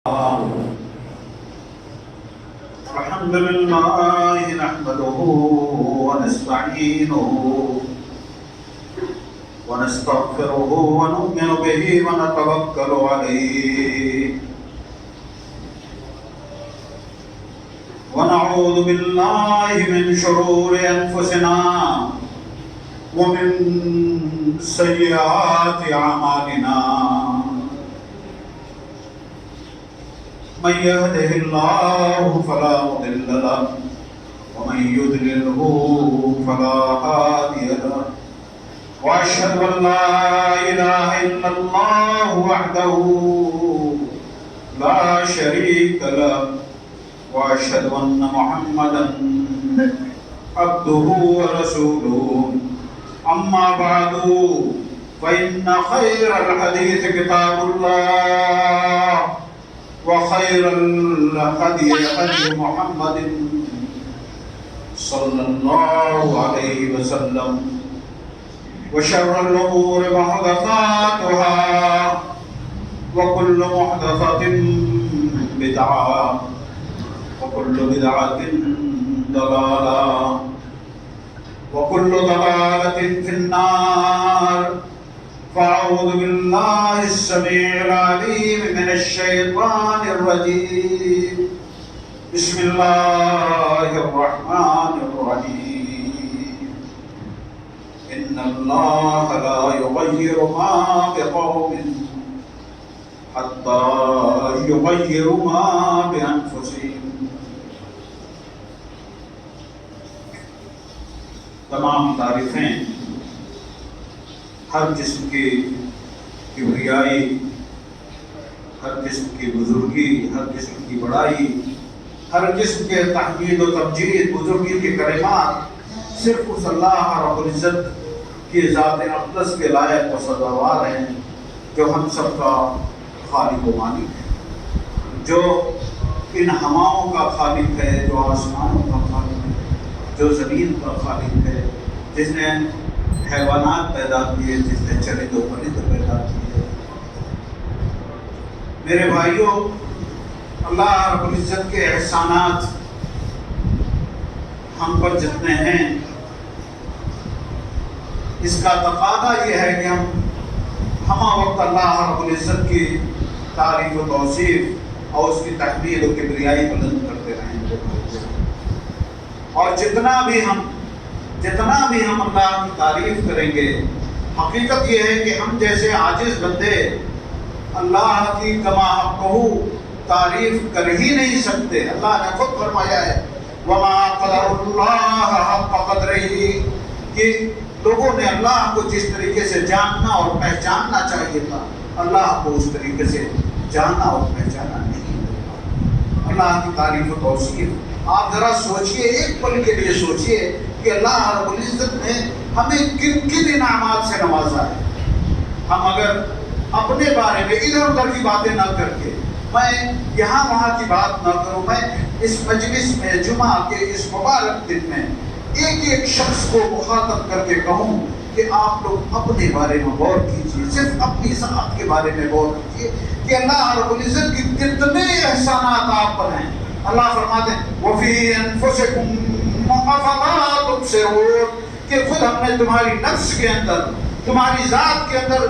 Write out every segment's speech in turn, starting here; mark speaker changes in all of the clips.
Speaker 1: الحمد لله نحمده ونستعينه ونستغفره ونؤمن به ونتوكل عليه ونعوذ بالله من شرور أنفسنا ومن سيئات أعمالنا من يهده الله فلا مضل له ومن يضلله فلا هادي له واشهد ان لا اله الا الله وحده لا شريك له واشهد ان محمدا عبده ورسوله اما بعد فان خير الحديث كتاب الله وخير الهدي هدي محمد صلى الله عليه وسلم وشر الأمور محدثاتها وكل محدثة بدعة وكل بدعة ضلالة وكل ضلالة في النار فأعوذ بالله السميع العليم من الشيطان الرجيم بسم الله الرحمن الرحيم إن الله لا يغير ما بقوم حتى يغيروا ما بأنفسهم. تمام تعریفیں ہر جسم کی کبریائی، ہر جسم کی بزرگی، ہر جسم کی بڑائی، ہر جسم کے تحمید و تمجید، بزرگی کے کلمات صرف اس اللہ رب العزت کی ذات اقدس کے لائق و سزاوار ہیں، جو ہم سب کا خالق و مالک ہے، جو ان ہواؤں کا خالق ہے، جو آسمانوں کا خالق ہے، جو زمین کا خالق ہے، جس نے حیوانات پیدا کیے، جس نے چرند و پرند پیدا کیے. میرے بھائیوں، اللہ رب العزت کے احسانات ہم پر جتنے ہیں، اس کا تقاضا یہ ہے کہ ہم ہمہ وقت اللہ رب العزت کی تعریف و توصیف اور اس کی تحمید و کبریائی بلند کرتے رہیں. اور جتنا بھی ہم اللہ کی تعریف کریں گے، حقیقت یہ ہے کہ ہم جیسے عاجز بندے اللہ کی کما حقہ تعریف کر ہی نہیں سکتے. اللہ نے خود فرمایا ہے وما قدر اللہ حق قدرہ، کہ لوگوں نے اللہ کو جس طریقے سے جاننا اور پہچاننا چاہیے تھا، اللہ کو اس طریقے سے جانا اور پہچانا نہیں. اللہ کی تعریف و توصیف آپ ذرا سوچئے، ایک پل کے لیے سوچئے کہ اللہ رب العزت نے ہمیں کن کن انعامات سے نوازا ہے. ہم اگر اپنے بارے میں ادھر ادھر کی باتیں نہ کر کے، میں یہاں وہاں کی بات نہ کروں، میں اس مجلس میں جمعہ کے اس مبارک دن میں ایک ایک شخص کو مخاطب کر کے کہوں کہ آپ لوگ اپنے بارے میں غور کیجیے، صرف اپنی ذات کے بارے میں غور کیجیے کہ اللہ رب العزت کی کتنے احسانات آپ پر ہیں. اللہ فرماتے ہیں وَفِي أَنفُسِكُمْ أَفَلَا تُبْصِرُونَ، کہ خود ہم نے تمہاری نفس کے اندر، تمہاری ذات کے اندر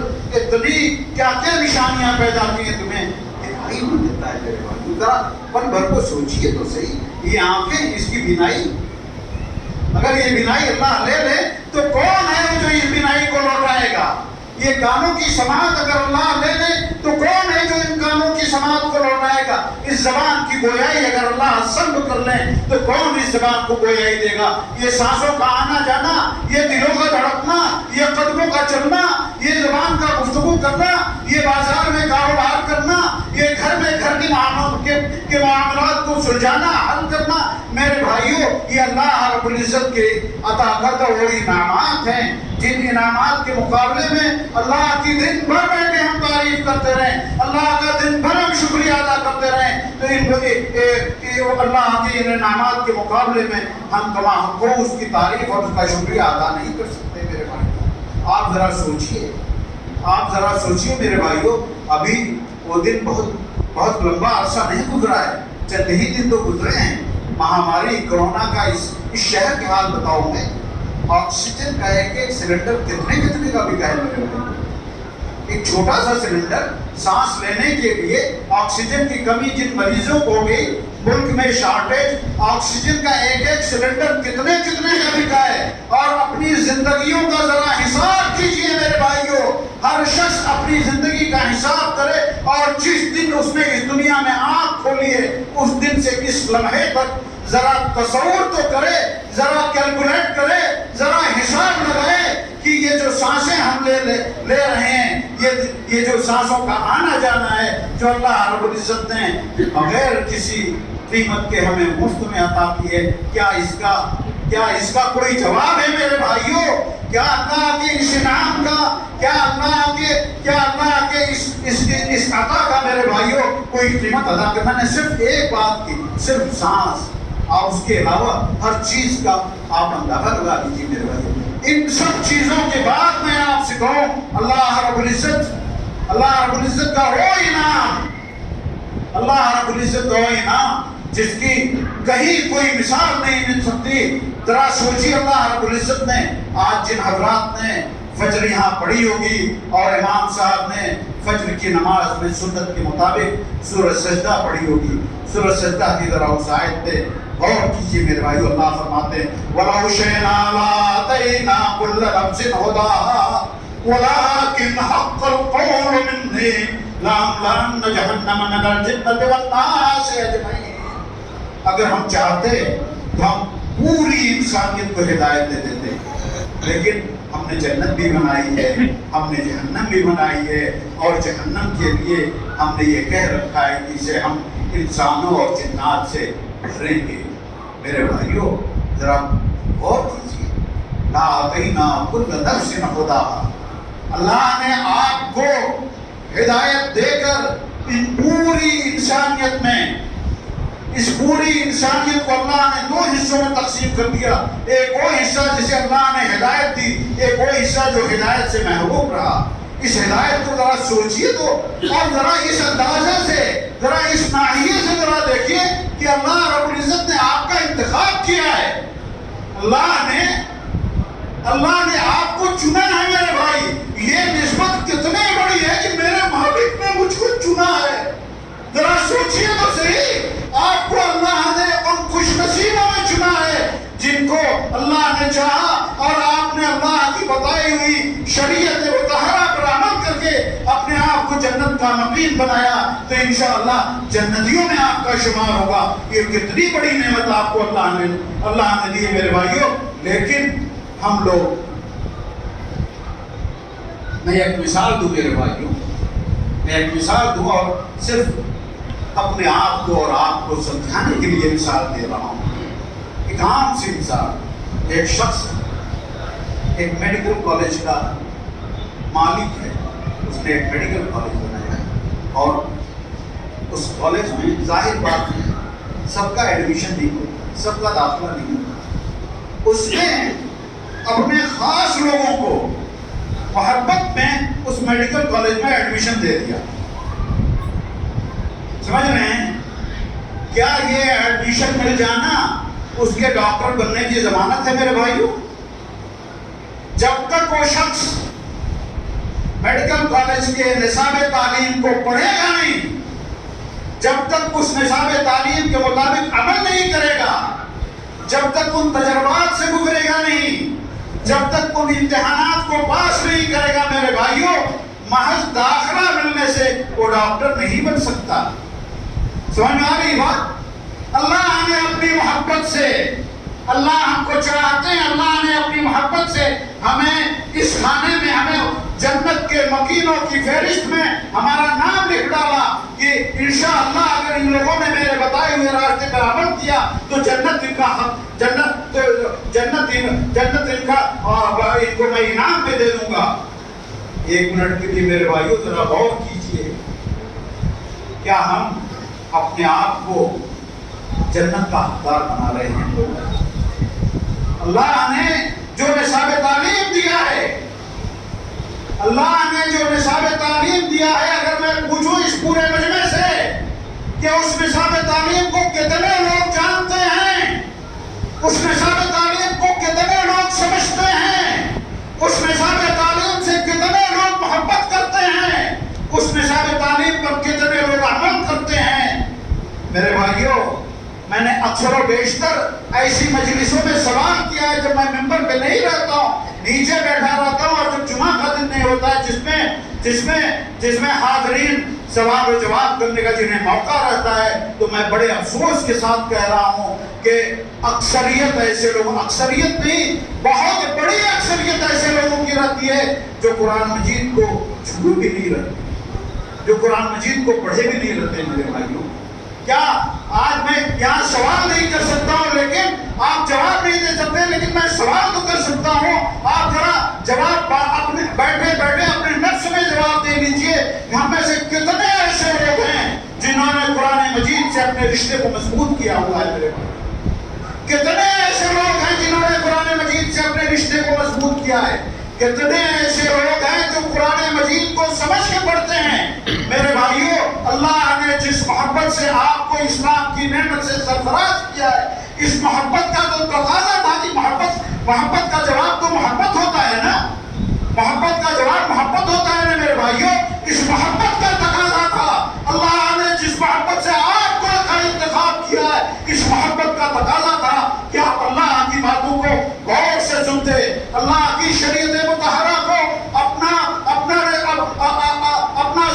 Speaker 1: اتنی کیا کیا نشانیاں پیدا کی ہیں، تمہیں دکھائی نہیں دیتا ہے. میرے بھائی ذرا پل بھر کو سوچیے تو صحیح. یہ آنکھیں، اس کی بینائی، اگر یہ بینائی اللہ لے لے تو کون ہے جو اس بینائی کو لوٹائے گا؟ یہ کانوں کی سماعت اگر اللہ لے لے تو کون ہے جو ان کانوں کی سماعت کو لوٹائے گا؟ اس زبان کی گویائی اگر اللہ سلب کر لے تو کون اس زبان کو گویائی دے گا؟ یہ سانسوں کا آنا جانا، یہ دلوں کا دھڑکنا، یہ قدموں کا چلنا، یہ زبان کا گفتگو کرنا، یہ بازار میں کاروبار کرنا، یہ گھر میں گھر کے معاملات کو سلجھانا، حل کرنا، میرے بھائیوں یہ اللہ رب العزت کے عطا کردہ وہ انعامات ہیں جن انعامات کے مقابلے میں اللہ کی دن بھر بیٹھے ہم تعریف کرتے رہیں، اللہ کا دن بھر ہم شکریہ ادا کرتے رہیں، تو اللہ کے انعامات کے مقابلے میں ہم تمام کو اس کی تعریف اور اس کا شکریہ ادا نہیں کر سکتے. میرے بھائی آپ ذرا سوچئے میرے بھائیوں، ابھی وہ دن بہت بہت لمبا عرصہ نہیں گزرا ہے، چند ہی دن تو گزرے ہیں۔ مہاماری کورونا کا اس شہر کے حال بتاؤں میں، آکسیجن کا ایک سلنڈر کتنے کا بکا ہے میرے بھائی؟ ایک چھوٹا سا سلنڈر سانس لینے کے لیے، آکسیجن کی کمی جن مریضوں کو ہو گئی، ملک میں شارٹیج، آکسیجن کا ایک سلنڈر کتنے کا بکا ہے۔ اور اپنی زندگیوں کا ذرا حساب کیجئے میرے بھائیوں، ہر شخص اپنی زندگی کا حساب کرے، اور جس دن اس نے اس دنیا میں آنکھ کھولی ہے، اس دن سے اس لمحے تک ذرا تصور تو کرے، ذرا کیلکولیٹ کرے، ذرا حساب لگائے کہ یہ جو سانسیں ہم لے رہے ہیں، یہ جو سانسوں کا آنا جانا ہے، جو اللہ رب العزت نے بغیر کسی قیمت کے ہمیں مفت میں عطا کی ہے، کیا اس کا کوئی جواب ہے میرے بھائیوں؟ کیا اللہ کے اس انعام کا، کیا اللہ کے اس عطا کا میرے بھائیوں کوئی قیمت ادا کرنا؟ میں نے صرف ایک بات کی، صرف سانس، اور اس کے علاوہ ہر چیز کا آپ اندازہ لگا لیجیے میرے بھائیوں۔ ان سب چیزوں کے بعد میں آپ سے کہوں، اللہ رب العزت کا وہ انعام، اللہ رب العزت کا وہ انعام جس کی کہیں کوئی مثال نہیں مل سکتی۔ ذرا سوچیے، اللہ رب العزت نے آج جن حضرات نے فجر یہاں پڑھی ہوگی، اور امام صاحب نے فجر کی نماز میں سنت کے مطابق سورہ سجدہ پڑھی ہوگی، سورہ سجدہ کی ذرا اس آیت پہ غور کیجیے میرے بھائیو۔ اللہ فرماتے ہیں وَلَوْ شِئْنَا لَآتَيْنَا كُلَّ نَفْسٍ هُدَاهَا وَلَٰكِنْ حَقَّ الْقَوْلُ مِنِّي لَأَمْلَأَنَّ جَهَنَّمَ مِنَ الْجِنَّةِ وَالنَّاسِ أَجْمَعِينَ۔ اگر ہم چاہتے تو ہم پوری انسانیت کو ہدایت دے دیتے، لیکن ہم نے جنت بھی بنائی ہے، ہم نے جہنم بھی بنائی ہے، اور جہنم کے لیے ہم نے یہ کہہ رکھا ہے کہ اسے ہم انسانوں اور جنات سے بھریں گے۔ میرے بھائیوں ذرا غور کیجیے، لَآتَيْنَا كُلَّ نَفْسٍ هُدَاهَا، اللہ نے آپ کو ہدایت دے کر ان پوری انسانیت میں، اس پوری انسانیت کو اللہ نے دو حصوں میں تقسیم کر دیا۔ ایک وہ حصہ جسے اللہ نے ہدایت دی، ایک وہ حصہ جو ہدایت سے محروم رہا۔ اس ہدایت کو ذرا سوچیے تو، اور ذرا اس اندازے سے، ذرا اس ناحیے سے ذرا دیکھیے کہ اللہ رب العزت نے آپ کا انتخاب کیا ہے۔ اللہ نے آپ کو چنا ہے میرے بھائی۔ یہ نسبت کتنی بڑی ہے کہ میرے مالک نے مجھ کو چنا ہے۔ ذرا سوچیے تو صحیح، آپ کو اللہ نے ان خوش نصیبوں میں چنا ہے جن کو اللہ نے چاہا، اور آپ نے اللہ کی بتائی ہوئی شریعت مطہرہ پر عمل کر کے اپنے آپ کو جنت کا مقیم بنایا، تو انشاءاللہ جنتیوں میں آپ کا شمار ہوگا۔ یہ کتنی بڑی نعمت آپ کو اللہ نے دی ہے میرے بھائیوں۔ لیکن ہم لوگ، میں ایک مثال دوں میرے بھائیوں، میں ایک مثال دوں، اور صرف اپنے آپ کو اور آپ کو سمجھانے کے لیے مثال دے رہا ہوں۔ ایک عام سی مثال، ایک شخص ایک میڈیکل کالج کا مالک ہے، اس نے ایک میڈیکل کالج بنایا ہے، اور اس کالج میں ظاہر بات ہے سب کا ایڈمیشن نہیں ہوتا، سب کا داخلہ نہیں ہوتا۔ اس نے اپنے خاص لوگوں کو محبت میں اس میڈیکل کالج میں ایڈمیشن دے دیا۔ سمجھ رہے ہیں؟ کیا یہ ایڈمیشن مل جانا اس کے ڈاکٹر بننے کی ضمانت ہے میرے بھائیوں؟ جب تک وہ شخص میڈیکل کالج کے نصاب تعلیم کو پڑھے گا نہیں، جب تک اس نصاب تعلیم کے مطابق عمل نہیں کرے گا، جب تک ان تجربات سے گزرے گا نہیں، جب تک ان امتحانات کو پاس نہیں کرے گا میرے بھائیوں، محض داخلہ ملنے سے وہ ڈاکٹر نہیں بن سکتا۔ سمجھ میں آ رہی بات؟ اللہ نے اپنی محبت سے، اللہ ہم کو چاہتے ہیں، اللہ نے اپنی محبت سے ہمیں اس خانے میں، ہمیں جنت کے مکینوں کی فہرست میں ہمارا نام لکھ ڈالا کہ انشاءاللہ اگر ان لوگوں نے میرے بتائے ہوئے راستے پر عمل کیا تو جنت ان کا حق، جنت ان کا ان کو میں انعام پہ دے دوں گا۔ ایک منٹ کے لیے میرے بھائیوں ذرا غور کیجیے، کیا ہم اپنے آپ کو جنت کا حقدار بنا رہے ہیں؟ اللہ نے جو نصاب تعلیم دیا ہے، اللہ نے جو نصاب تعلیم دیا ہے، اگر میں پوچھوں اس پورے مجمع سے کہ اس نصاب تعلیم کو کتنے لوگ جانتے ہیں، اس نصاب تعلیم کو کتنے لوگ سمجھتے ہیں، اس نصاب تعلیم سے کتنے لوگ محبت کرتے ہیں، اس نصاب تعلیم پر کتنے لوگ عمل کرتے ہیں۔ میرے بھائیوں، میں نے اکثر و بیشتر ایسی مجلسوں میں سوال کیا ہے جب میں ممبر پہ نہیں رہتا ہوں، نیچے بیٹھا رہتا ہوں، اور جب جمعہ کا دن نہیں ہوتا ہے جس میں حاضرین سوال و جواب کرنے کا جنہیں موقع رہتا ہے، تو میں بڑے افسوس کے ساتھ کہہ رہا ہوں کہ اکثریت ایسے لوگ، اکثریت نہیں بہت بڑی اکثریت ایسے لوگوں کی رہتی ہے جو قرآن مجید کو چھو بھی نہیں رہتے، جو قرآن مجید کو پڑھے بھی نہیں رہتے۔ میرے بھائیوں، کیا آج میں یہاں سوال نہیں کر سکتا ہوں، لیکن آپ جواب نہیں دے سکتے، لیکن میں سوال تو کر سکتا ہوں۔ آپ ذرا جواب اپنے بیٹھے اپنے نفس میں جواب دے لیجئے، ہم میں سے کتنے ایسے لوگ ہیں جنہوں نے قرآن مجید سے اپنے رشتے کو مضبوط کیا ہوا ہے؟ میرے بھائی، کتنے ایسے لوگ ہیں جنہوں نے قرآن مجید سے اپنے رشتے کو مضبوط کیا ہے؟ کتنے ایسے لوگ ہیں جو قرآن مجید کو سمجھ کے پڑھتے ہیں؟ میرے بھائیوں، اللہ نے جس محبت سے آپ کو اسلام کی نعمت سے سرفراز کیا ہے، اس محبت کا تو تقاضا تھا کہ محبت کا جواب تو محبت ہوتا ہے نا، محبت کا جواب محبت ہوتا ہے نا میرے بھائیوں۔ اس محبت کا تقاضا تھا، اللہ نے جس محبت سے آپ کو انتخاب کیا ہے، اس محبت کا تقاضا تھا کہ آپ اللہ کی باتوں کو غور سے سنتے، اللہ کی شریعت مطہرہ کو اپنا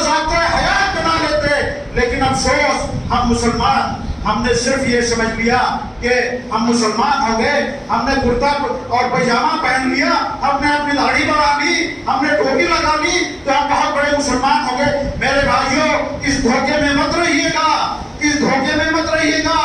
Speaker 1: ذات حیات بنا لیتے۔ لیکن افسوس، ہم مسلمان، ہم نے صرف یہ سمجھ لیا کہ ہم مسلمان ہو گئے، ہم نے کرتا اور پائجامہ پہن لیا، ہم نے اپنی داڑھی بڑھا لی، ہم نے ٹوپی لگا لی تو ہم بہت بڑے مسلمان ہو گئے۔ میرے بھائیوں، اس دھوکے میں مت رہیے گا، اس دھوکے میں مت رہیے گا۔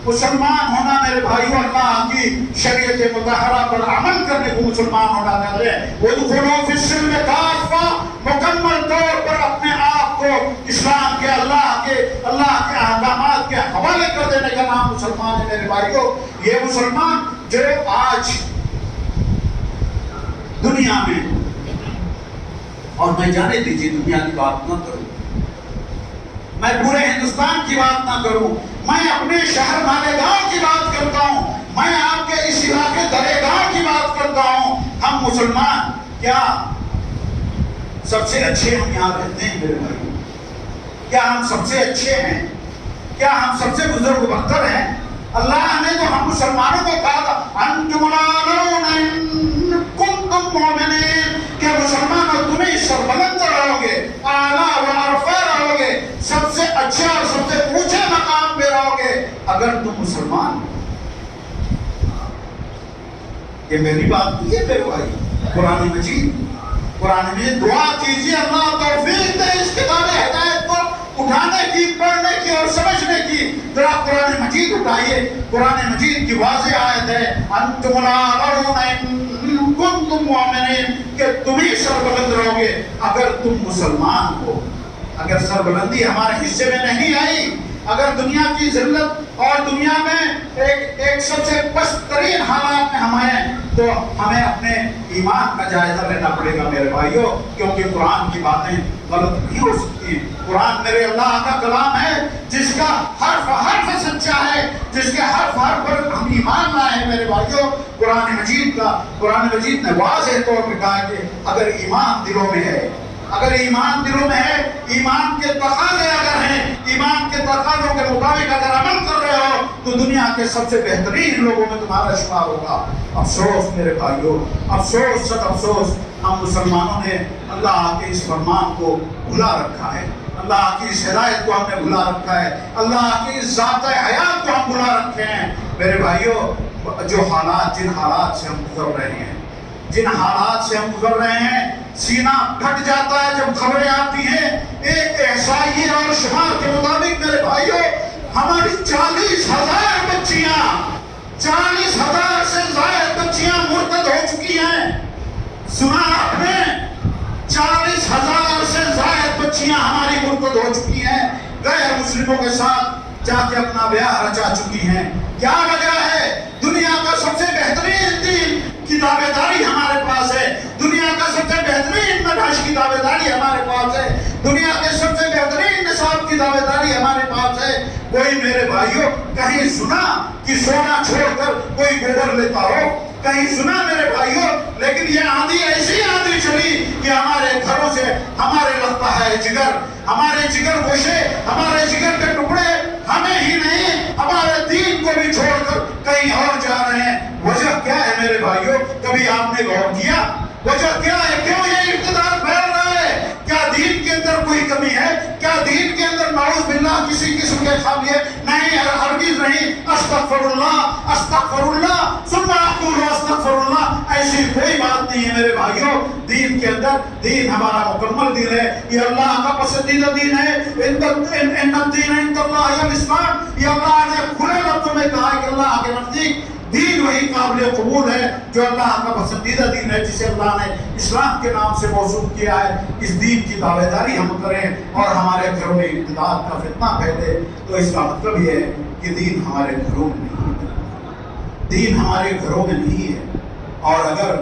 Speaker 1: مسلمان ہونا میرے بھائیوں، اللہ کی شریعت مطہرہ پر عمل کرنے کو مسلمان ہونا کہتے ہیں۔ وَادْخُلُوا فِي السِّلْمِ كَافَّةً، مکمل طور پر اپنے آپ کو اسلام کے اللہ کے احکامات کے حوالے کر دینے کا نام مسلمان ہے۔ میرے بھائیوں، یہ مسلمان جو آج دنیا میں، اور میں جانے دیجیے دنیا کی بات نہ کروں، میں پورے ہندوستان کی بات نہ کروں، میں اپنے شہر مالیگاؤں کی بات کرتا ہوں، میں آپ کے اس علاقے دریگاؤں کی بات کرتا ہوں۔ ہم مسلمان کیا سب سے اچھے ہم یہاں رہتے ہیں؟ میرے بھائی، کیا ہم سب سے اچھے ہیں؟ کیا ہم سب سے بزرگ برتر ہیں؟ اللہ نے جو ہم مسلمانوں کو کہا تھا انتم الاعلون ان کنتم مؤمنین، کہ مسلمانوں تمہیں سربلند رہو گے، اعلیٰ و ارفع رہو گے، سب سے اچھا اور سب سے اونچے مقام پہ رہو گے اگر تم مسلمان۔ یہ میری بات نہیں ہے میرے بھائی، قرآن مجید دعا کیجیے اللہ توفیق دے اس کتاب ہدایت کو اٹھانے کی، پڑھنے کی اور سمجھنے کی۔ ذرا قرآن مجید اٹھائیے، قرآن مجید کی واضح آیت ہے انتم الاعلون ان کنتم مؤمنین، کہ تم ہی سربلند رہو گے اگر تم مسلمان ہو۔ اگر سربلندی ہمارے حصے میں نہیں آئی، اگر دنیا کی ذلت اور دنیا میں ایک سب سے پست ترین حالات میں ہم ہیں، تو ہمیں اپنے ایمان کا جائزہ لینا پڑے گا میرے بھائیوں، کیونکہ قرآن کی باتیں غلط نہیں ہو سکتی۔ قرآن میرے اللہ کا کلام ہے جس کا حرف سچا ہے، جس کے حرف پر ہم ایمان لائے ہیں میرے بھائیوں۔ قرآن مجید نے واضح طور پر کہا کہ اگر ایمان دلوں میں ہے، اگر ایمان دلوں میں ہے، ایمان کے تقاضے اگر ہیں، ایمان کے تقاضوں کے مطابق اگر عمل کر رہے ہو، تو دنیا کے سب سے بہترین لوگوں میں تمہارا شمار ہوگا۔ افسوس میرے بھائیوں، افسوس، سب افسوس، ہم مسلمانوں نے اللہ کے اس فرمان کو بھلا رکھا ہے، اللہ کی اس ہدایت کو ہم نے بھلا رکھا ہے، اللہ کی اس ذات حیات کو ہم بھلا رکھے ہیں۔ میرے بھائیوں، جن حالات سے ہم گزر رہے ہیں، سینہ پھٹ جاتا ہے جب خبریں آتی ہیں۔ ایک احصائیے اور شمار کے مطابق میرے بھائیوں، ہماری 40,000 بچیاں، 40,000 سے زائد بچیاں مرتد ہو چکی ہیں۔ سنا آپ نے؟ 40,000 سے زائد بچیاں ہماری مرتد ہو چکی ہیں، غیر مسلموں کے ساتھ جا کے اپنا بیاہ رچا چکی ہیں۔ کیا وجہ ہے؟ دنیا کا سب سے بہترین دین، کی دعویداری ہمارے پاس ہے، دنیا کا سب سے بہترین منہج کی دعویداری ہمارے پاس ہے، دنیا کے سب سے بہترین نصاب کی دعویداری ہمارے پاس ہے۔ کوئی میرے بھائیوں کہیں سنا کہ سونا چھوڑ کر کوئی گوبر لیتا ہو؟ کہیں سنا میرے بھائیوں؟ لیکن یہ آندھی ایسی آندھی چلی کہ ہمارے گھروں سے ہمارے لگتا ہے جگر، ہمارے جگر گوشے، ہمارے جگر کے ٹکڑے ہمیں ہی نہیں ہمارے دین کو بھی چھوڑ کر کہیں اور جا رہے ہیں۔ وجہ کیا ہے میرے بھائیوں؟ کبھی آپ نے غور کیا وجہ کیا ہے؟ کیوں یہ اقتدار پھیل رہا ہے؟ کیا دین کے اندر کوئی کمی ہے؟ کیا دین کے اندر نعوذ باللہ کسی قسم کے خامیے؟ نہیں، ہرگز نہیں۔ استغفر اللہ ثم اقول استغفر اللہ، ایسی کوئی بات نہیں ہے میرے بھائیوں۔ دین کے اندر دین ہمارا مکمل دین ہے، یہ اللہ کا پسندیدہ دین ہے۔ ان الدین عند اللہ الاسلام، یہ اللہ نے کھلے لفظوں میں کہا کہ اللہ کے نزدیک دین وہی قابل قبول ہے جو اللہ کا پسندیدہ دین ہے، جسے اللہ نے اسلام کے نام سے موسوم کیا ہے۔ اس دین کی دعویداری ہم کریں اور ہمارے گھروں میں ابتداء کا فتنہ پھیلے تو اس کا مطلب یہ ہے کہ دین ہمارے گھروں میں نہیں ہے، دین ہمارے گھروں میں نہیں ہے۔ اور اگر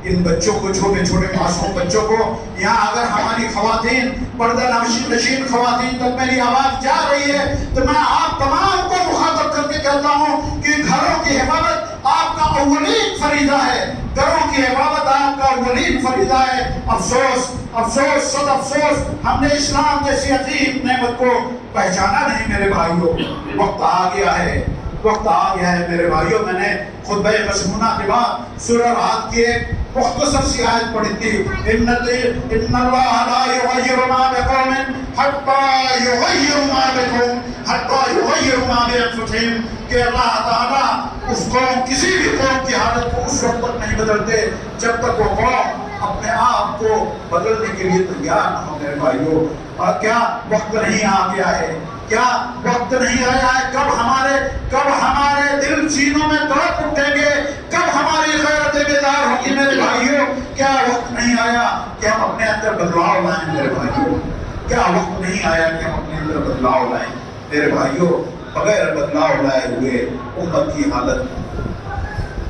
Speaker 1: ان بچوں کو، چھوٹے چھوٹے معصوم بچوں کو، یہاں اگر ہماری خواتین، پردہ نشین خواتین تک میری آواز جا رہی ہے تو میں آپ تمام کو مخاطب کر کے کہتا ہوں کہ گھروں کی حفاظت آپ کا اولین فریضہ ہے، گھروں کی حفاظت آپ کا اولین فریضہ ہے۔ افسوس افسوس صد افسوس، ہم نے اسلام جیسی عظیم نعمت کو پہچانا نہیں میرے بھائیوں۔ وقت آ گیا ہے، وقت آ گیا ہے میرے بھائیوں۔ میں نے خطبہ مشمونہ کے بعد سورہ رعد کی ایک مختصر سی آیت پڑھی تھی، ان اللہ لا یغیر ما بقوم حتی یغیر ما بقوم حتی یغیر ما بانفسہم، کہ اللہ تعالیٰ اس قوم، کسی بھی قوم کی حالت کو اس وقت تک نہیں بدلتے جب تک وہ قوم اپنے آپ کو بدلنے کے لیے تیار نہ ہو میرے بھائیوں۔ اور کیا وقت نہیں آ گیا ہے؟ کیا وقت نہیں آیا ہے؟ کب ہمارے دل سینوں میں تڑپ اٹھیں گے؟ کب ہماری غیرت بیدار ہوگی میرے بھائیوں؟ کیا وقت نہیں آیا کہ ہم اپنے اندر بدلاؤ لائیں میرے بھائیوں؟ کیا وقت نہیں آیا کہ ہم اپنے اندر بدلاؤ لائیں میرے بھائیوں؟ بغیر بدلاؤ لائے ہوئے امت کی حالت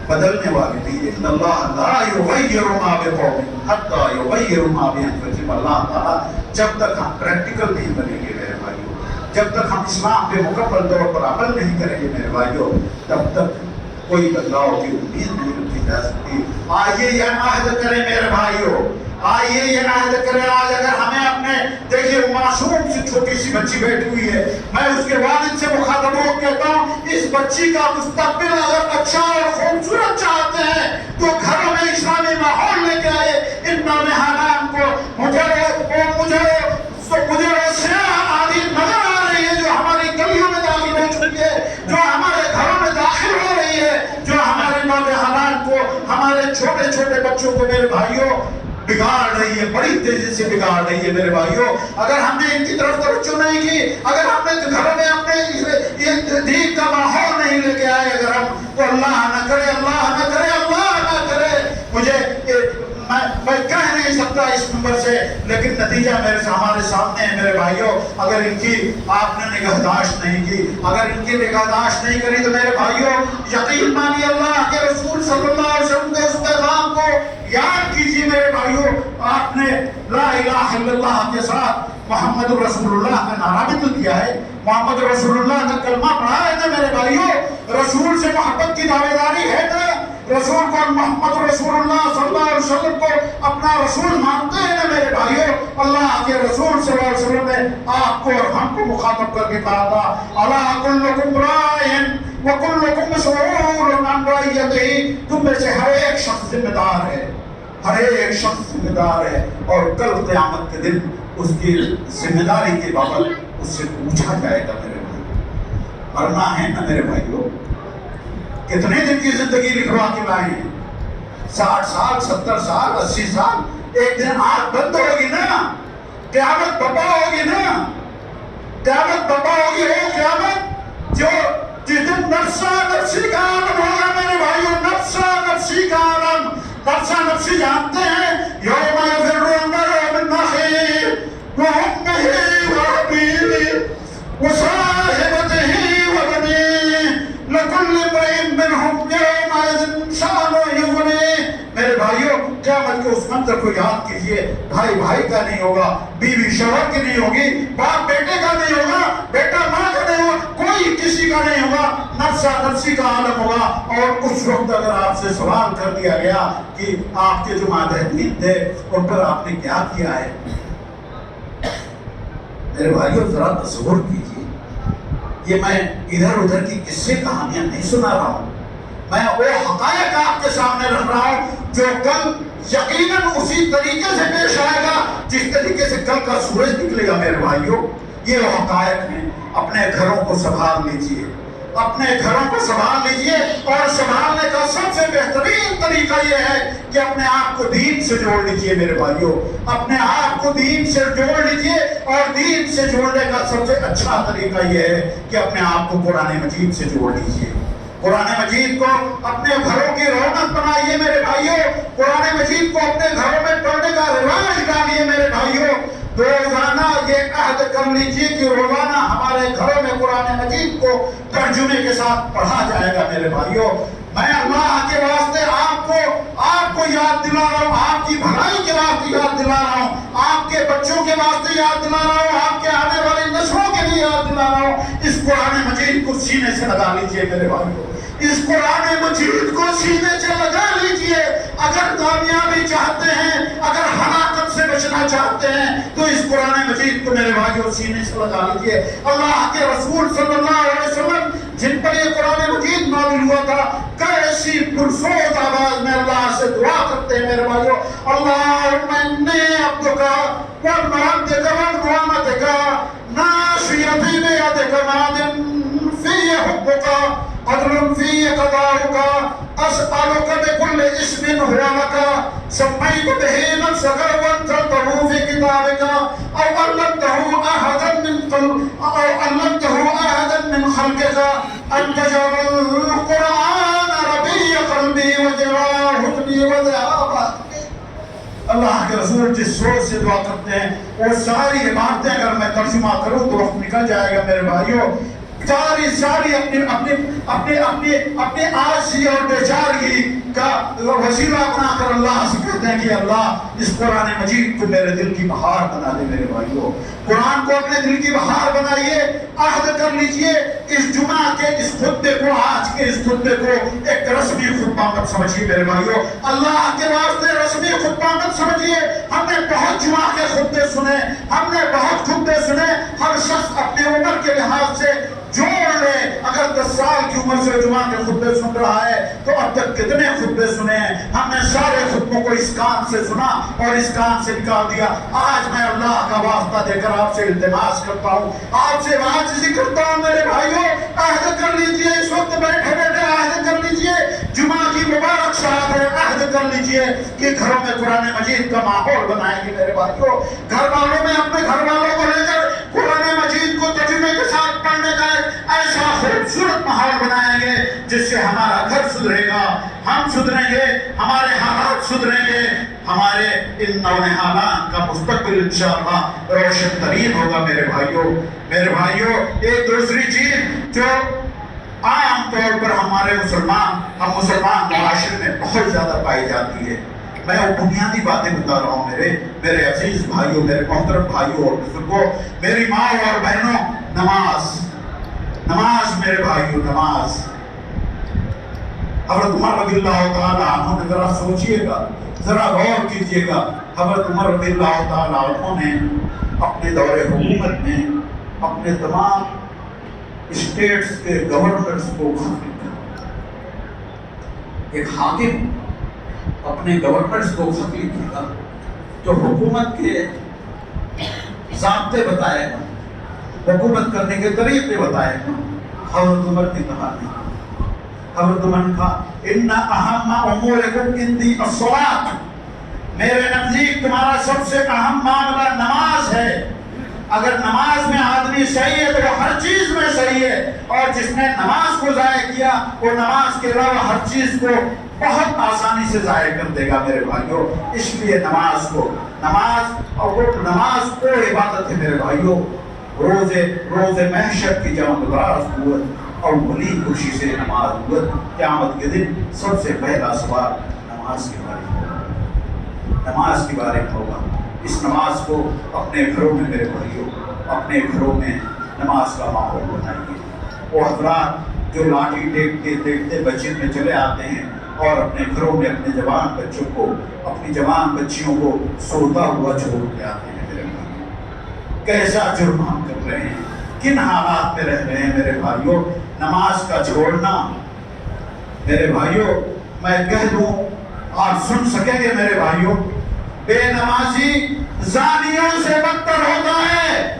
Speaker 1: بدلنے والی نہیں۔ ان اللہ لا یغیر ما بقوم حتی یغیر ما بانفسہم، اللہ تعالیٰ جب تک ہم پریکٹیکل نہیں بنیں گے میرے بھائیوں، جب تک ہم اسلام پہ مکمل طور پر عمل نہیں کریں گے میرے بھائیوں، تب تک کوئی بدلاؤ کی امید نہیں رکھی جا سکتی۔ آئیے یہ عہد کریں میرے بھائیوں، آئیے یہ عہد کریں۔ آج اگر ہمیں اپنے، دیکھیے معصوم سی چھوٹی سی بچی بیٹھی ہوئی ہے، میں اس کے والد سے مخاطب ہو کہتا ہوں اس بچی کا مستقبل اگر اچھا اور خوبصورت چاہتے ہیں تو گھروں میں اسلامی ماحول لے کے آئے۔ ان نوجوانوں کو مجھے سیاہ آدھی نظر آ رہی ہے جو ہماری گلیوں میں داخل ہو چکی ہے، جو ہمارے گھروں میں داخل ہو رہی ہے، جو ہمارے نوجوانوں کو، ہمارے چھوٹے چھوٹے بچوں کو میرے بھائیوں بگاڑ رہی ہے، بڑی تیزی سے بگاڑ رہی ہے میرے بھائیوں۔ اگر ہم نے ان کی طرف توجہ نہیں کی، اگر ہم نے گھروں میں اپنے دین کا ماحول نہیں لے کے آئے اگر ہم، تو اللہ نہ کرے، اللہ نہ کرے، اللہ نہ کرے، میں کہہ نہیں سکتا اس نمبر سے، لیکن نتیجہ ہمارے سامنے ہے میرے بھائیوں۔ اگر ان کی آپ نے نگہداشت نہیں کی، اگر ان کی نگہداشت نہیں کری تو میرے بھائیوں یقین مانیے اللہ کے رسول صلی اللہ علیہ وسلم کے اس پیغام کو یاد کیجیے میرے بھائیوں۔ آپ نے لا الہ الا اللہ کے ساتھ محمد رسول اللہ کا نعرہ بھی تو دیا ہے، محمد رسول اللہ کا کلمہ پڑھا ہے نا میرے بھائیوں۔ رسول سے محبت کی دعویداری ہے نا، رسول کو، محمد رسول اللہ صلی اللہ علیہ وسلم کو اپنا رسول مانتے ہیں نا میرے بھائیوں۔ اللہ کے رسول صلی اللہ علیہ وسلم نے آپ کو اور ہم کو مخاطب کر کے کہا تھا الا کلکم راع وکلکم مسئول عن رعیتہ، تم میں سے ہر ایک شخص ذمہ دار ہے، ہر ایک شخص ذمہ دار ہے، اور کل قیامت کے دن اس کی ذمہ داری کے بابت اس سے پوچھا جائے گا میرے بھائی۔ مرنا ہے نا میرے بھائیوں، کتنے دن کی زندگی لکھوا کے لائے ہیں؟ 60 سال، 70 سال، 80 سال، ایک دن آنکھ بند ہوگی نا، قیامت بپا ہوگی نا، قیامت بپا ہوگی، وہ قیامت جو جس دن نفسا نفسی کا عالم ہوگا میرے بھائیوں، نفسا نفسی کا عالم۔ نفسا نفسی جانتے ہیں، یوم یفر المرء من اخیہ وامہ وابیہ وصاحبتہ وبنیہ لکل امرئ منہم یومئذ شأن یغنیہ۔ منظر کو یاد کیجئے، بھائی بھائی کا نہیں ہوگا، بیوی شوہر کی نہیں ہوگی، باپ بیٹے کا نہیں ہوگا، بیٹا ماں کا نہیں ہوگا، کوئی کسی کا نہیں ہوگا، نفسا نفسی کا عالم ہوگا۔ اور اس وقت اگر آپ سے سوال کر دیا گیا کہ آپ کے جو ماتحتین تھے ان پر آپ نے کیا کیا ہے، میرے بھائیوں ذرا تصور کیجئے، یہ میں ادھر ادھر کی قصے کہانیاں نہیں سنا رہا ہوں، میں وہ حقائق آپ کے سامنے رکھ رہا ہوں جو کل یقیناً اسی طریقے سے پیش آئے گا جس طریقے سے کل کا سورج نکلے گا۔ میرے بھائیوں یہ وہ حقائق ہیں، اپنے گھروں کو سنبھال لیجئے، اپنے گھروں کو سنبھال لیجئے، اور سنبھالنے کا سب سے بہترین طریقہ یہ ہے کہ اپنے آپ کو دین سے جوڑ لیجئے۔ میرے بھائیوں اپنے آپ کو دین سے جوڑ لیجئے، اور دین سے جوڑنے کا سب سے اچھا طریقہ یہ ہے کہ اپنے آپ کو قرآن مجید سے جوڑ لیجئے۔ قرآن مجید کو اپنے گھروں کی رونق بنائیے میرے بھائیوں، قرآن مجید کو اپنے گھروں میں پڑھنے کا رواج ڈالیے میرے بھائیوں۔ روزانہ یہ عہد کر لیجیے کہ روزانہ ہمارے گھروں میں قرآن مجید کو ترجمے کے ساتھ پڑھا جائے گا میرے بھائیوں۔ میں اللہ کے واسطے آپ کو یاد دلا رہا ہوں، آپ کی بھلائی کے واسطے یاد دلا رہا ہوں، آپ کے بچوں کے واسطے یاد دلا رہا ہوں، آپ کے آنے والی نسلوں کے لیے یاد دلا رہا ہوں۔ اس قرآن مجید کو سینے سے لگا لیجئے میرے بھائیوں، اس قرآن مجید کو سینے سے لگا لیجئے۔ اگر کامیابی چاہتے ہیں، اگر ہلاکت سے بچنا چاہتے ہیں تو اس قرآن مجید کو میرے بھائیوں سینے سے لگا لیجئے۔ اللہ کے رسول صلی اللہ علیہ وسلم جن پر یہ قرآن مجید نازل ہوا تھا، کیسی پرسوز آواز میں اللہ سے دعا کرتے ہیں میرے بھائیوں، اللہم انی عبدک وابن عبدک ناصیتی بیدک ماض فی حکمک عدل فی قضاؤک اسألک بکل اسم هو لک سمیت به نفسک وانزلته فی کتابک او علمته احدا من خلقک ان تجعل القرآن ربیع قلبی وجلاء حزنی وذهاب۔ اللہ کے رسول جس سوچ سے دعا کرتے ہیں وہ ساری عبارتیں اگر میں ترجمہ کروں تو وقت نکل جائے گا میرے بھائیوں، ساری اپنے عاجزی اور بیچارگی کا وسیلہ بنا کر اللہ سے کہتے ہیں کہ اللہ اس قرآن مجید کو میرے دل کی بہار بنا دے میرے بھائیوں۔ قرآن کو اپنے دل کی بہار بنائیے، عہد کر لیجئے اس جمعہ کے اس خطبے کو، آج کے اس خطبے کو ایک رسمی خطبہ مت سمجھیے میرے بھائیوں، اللہ کے واسطے رسمی خطبہ مت سمجھیے۔ ہم نے بہت جمعہ کے خطبے سنے، ہم نے بہت خطبے سنے، ہر شخص اپنے عمر کے لحاظ سے جوڑ لے، اگر 10 سال کی عمر سے جمعہ کے خطبے سن رہا ہے تو اب تک کتنے خطبے سنے ہیں؟ ہم نے سارے خطبوں کو اس کان سے سنا اور اس کان سے نکال دیا۔ آج میں اللہ کا واسطہ دے کر آپ سے التماس کرتا ہوں، آپ سے عاجزی کرتا ہوں میرے بھائیوں، عہد کر لیجئے، اس وقت بیٹھے بیٹھے عہد کر لیجئے، جمعہ کی مبارک ساعت ہے، عہد کر لیجئے کہ گھروں میں قرآن مجید کا ماحول بنائیں گے میرے بھائیوں، گھر والوں میں اپنے گھر والوں کو لے کر قرآن مجید کو ترجمے کے ساتھ پڑھنے کا ایسا خوبصورت ماحول بنائیں گے جس سے ہمارا گھر سدھرے گا، ہم سدھریں گے، ہمارے حالات سدھریں گے، ہمارے ان نونہالان کا مستقبل انشاءاللہ روشن ترین ہوگا میرے بھائیوں۔ میرے بھائیوں ایک دوسری چیز جو عام طور پر ہم مسلمان معاشرے میں بہت زیادہ پائی جاتی ہے، میں وہ بنیادی باتیں بتا رہا ہوں میرے عزیز بھائیوں، میرے محترم بھائیوں اور بزرگوں، میری ماں اور بہنوں، نماز میرے بھائیوں، نماز۔ حضرت عمر رضی اللہ تعالیٰ عنہ نے ذرا سوچئے گا، ذرا غور کیجئے گا، حضرت عمر رضی اللہ تعالیٰ عنہ نے اپنے دور حکومت میں اپنے تمام اسٹیٹس کے گورنرز کو خط لکھا۔ ایک حاکم اپنے گورنرز کو خط لکھے گا تو حکومت کے ضابطے بتائے گا، حکومت کرنے کے طریقے بتائے گا۔ حضرت عمر کی کہانی، حضرت عمر نے کہا ان اہم امورکم عندی الصلاۃ، میرے نزدیک تمہارا سب سے اہم معاملہ نماز ہے۔ اگر نماز میں آدمی صحیح ہے تو وہ ہر چیز میں صحیح ہے، اور جس نے نماز کو ضائع کیا وہ نماز کے علاوہ ہر چیز کو بہت آسانی سے ضائع کر دے گا میرے بھائیوں۔ اس لیے نماز کو عبادت ہے میرے بھائیوں۔ روز محشر کی جام دراز قوت اور بلی خوشی سے نماز قوت، قیامت کے دن سب سے پہلا سوال نماز کے بارے میں۔ نماز کے بارے میں ہوگا۔ اس نماز کو اپنے گھروں میں میرے بھائیوں، اپنے گھروں میں نماز کا ماحول بنائیے۔ وہ حضرات جو لاٹھی ٹیکتے دیکھتے مسجد میں چلے آتے ہیں اور اپنے گھروں میں اپنے جوان بچوں کو، اپنی جوان بچیوں کو سوتا ہوا چھوڑ کے آتے ہیں میرے بھائیوں، کیسا جرم ہم کر رہے ہیں، کن حالات میں رہ رہے ہیں میرے بھائیوں۔ نماز کا چھوڑنا میرے بھائیوں، میں کہہ دوں آپ سن سکیں گے میرے بھائیوں، بے نمازی زانیوں سے بدتر ہوتا ہے،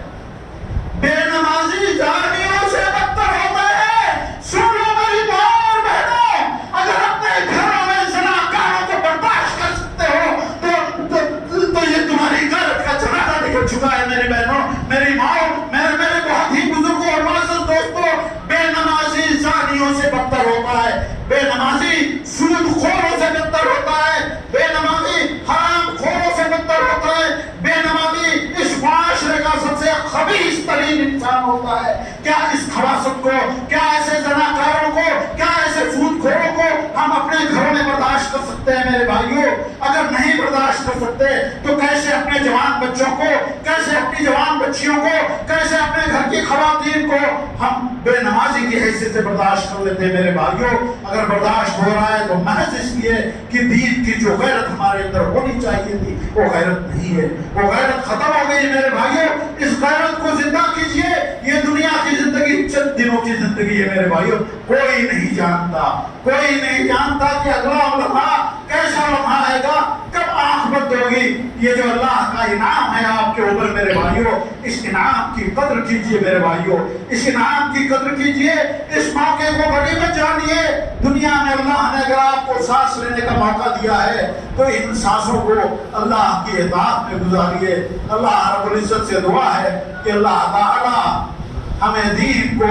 Speaker 1: بے نمازی زانیوں سے بدتر ہوتا ہے۔ سن لو میری ماں اور بہنوں، اگر اپنے گھروں میں زناکاروں کو برداشت کر سکتے ہو تو یہ تمہاری غیرت کا جنازہ نکل چکا ہے میری بہنوں، میری ماں، میرے بہت ہی بزرگوں اور معزز دوستوں، بے نمازی زانیوں سے بدتر ہوتا ہے، بے نمازی سود خوروں سے بدتر ہوتا ہے، بے نمازی حرام خوروں سے بدتر ہوتا ہے، بے نمازی اس معاشرے کا سب سے خبیث ترین انسان ہوتا ہے۔ کیا اس خباثت کو، کیا ایسے زناکاروں کو، کیا ایسے سود خوروں کو ہم اپنے گھروں میں برداشت کر سکتے ہیں میرے بھائیوں؟ اگر نہیں برداشت کر سکتے تو کیسے اپنے جوان بچوں کو، کیسے اپنی جوان بچیوں کو، کیسے اپنے گھر کی خواتین کو ہم بے نمازی کی حیثیت سے برداشت کر لیتے ہیں میرے بھائیوں؟ اگر برداشت ہو رہا ہے تو محض اس لیے کہ دین کی جو غیرت ہمارے اندر ہونی چاہیے تھی وہ غیرت نہیں ہے، وہ غیرت ختم ہو گئی میرے بھائیوں۔ اس غیرت کو زندہ کیجئے، یہ دنیا کی زندگی چند دنوں کی زندگی ہے میرے بھائیوں، کوئی نہیں جانتا، کوئی نہیں جانتا کہ اگلا لمحہ کیسا لمحہ آئے گا، کب آنکھ بند ہوگی۔ یہ جو اللہ کا انعام ہے آپ کے اوپر میرے بھائیوں، اس انعام کی قدر کیجئے میرے بھائیوں، اس انعام کی قدر کیجئے، اس موقع کو غنیمت جانیے۔ دنیا میں اللہ نے اگر آپ کو سانس لینے کا موقع دیا ہے تو ان سانسوں کو اللہ کی اطاعت میں گزاریے۔ اللہ رب العزت سے دعا ہے کہ اللہ تعالی ہمیں دین کو